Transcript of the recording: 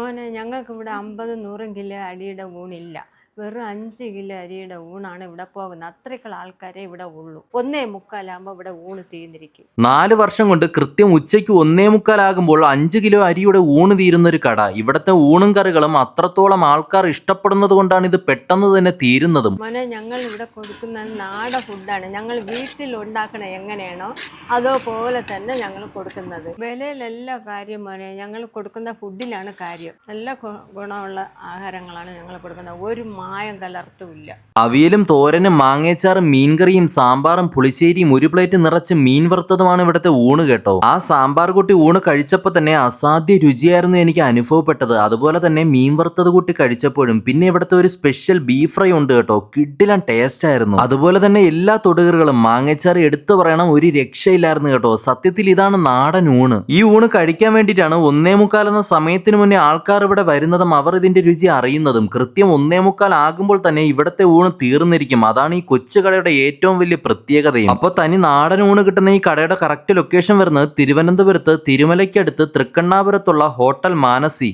മോനെ ഞങ്ങൾക്ക് ഇവിടെ 50-100 കിലോ അരിയുടെ ഊണില്ല. വെറും 5 കിലോ അരിയുടെ ഊണാണ് ഇവിടെ പോകുന്നത്. അത്രയ്ക്കുള്ള ആൾക്കാരെ ഇവിടെ ഉള്ളൂ. 1:45 ഇവിടെ ഊണ് തീർന്നിരിക്കും. 4 വർഷം കൊണ്ട് കൃത്യം ഉച്ചയ്ക്ക് 1:45 5 കിലോ അരിയുടെ ഊണ് തീരുന്ന ഒരു കട. ഇവിടുത്തെ ഊണും കറികളും അത്രത്തോളം ആൾക്കാർ ഇഷ്ടപ്പെടുന്നത് കൊണ്ടാണ് ഇത് പെട്ടെന്ന് തന്നെ തീരുന്നതും. മോനെ ഞങ്ങൾ ഇവിടെ കൊടുക്കുന്നത് നാടൻ ഫുഡാണ്. ഞങ്ങൾ വീട്ടിൽ ഉണ്ടാക്കണ എങ്ങനെയാണോ അതുപോലെ തന്നെ ഞങ്ങൾ കൊടുക്കുന്നത്. വിലയിലെല്ലാ കാര്യം മോനെ ഞങ്ങൾ കൊടുക്കുന്ന ഫുഡിലാണ് കാര്യം. നല്ല ഗുണമുള്ള ആഹാരങ്ങളാണ് ഞങ്ങൾ കൊടുക്കുന്നത്. ഒരു മായം കലർത്തുമില്ല. അവിയലും തോരനും മാങ്ങേച്ചാറും മീൻകറിയും സാമ്പാറും പുളിശ്ശേരിയും ഒരു പ്ലേറ്റ് നിറച്ച് മീൻ വറുത്തതുമാണ് ഇവിടുത്തെ ഊണ് കേട്ടോ. ആ സാമ്പാർ കൂട്ടി ഊണ് കഴിച്ചപ്പോൾ തന്നെ അസാധ്യ രുചിയായിരുന്നു എനിക്ക് അനുഭവപ്പെട്ടത്. അതുപോലെ തന്നെ മീൻ വറുത്തത് കൂട്ടി കഴിച്ചപ്പോഴും പിന്നെ ഇവിടുത്തെ ഒരു സ്പെഷ്യൽ ബീഫ് ഫ്രൈ ഉണ്ട് കേട്ടോ. കിടിലൻ ടേസ്റ്റ് ആയിരുന്നു. അതുപോലെ തന്നെ എല്ലാ തൊടുകറികളും മാങ്ങേച്ചാറ് എടുത്തു പറയണം, ഒരു രക്ഷയില്ലായിരുന്നു കേട്ടോ. സത്യത്തിൽ ഇതാണ് നാടൻ ഊണ്. ഈ ഊണ് കഴിക്കാൻ വേണ്ടിയിട്ടാണ് 1:45 എന്ന സമയത്തിന് മുന്നേ ആൾക്കാർ ഇവിടെ വരുന്നതും അവർ ഇതിന്റെ രുചി അറിയുന്നതും. കൃത്യം 1:45 ആകുമ്പോൾ തന്നെ ഇവിടുത്തെ ഊണ് തീർന്നിരിക്കും. അതാണ് ഈ കൊച്ചു കടയുടെ ഏറ്റവും വലിയ പ്രത്യേകതയും. അപ്പോൾ തനി നാടൻ ഊണ് കിട്ടുന്ന ഈ കടയുടെ കറക്റ്റ് ലൊക്കേഷൻ വരുന്നത് തിരുവനന്തപുരത്ത് തിരുമലയ്ക്കടുത്ത് തൃക്കണ്ണാപുരത്തുള്ള ഹോട്ടൽ മാനസി.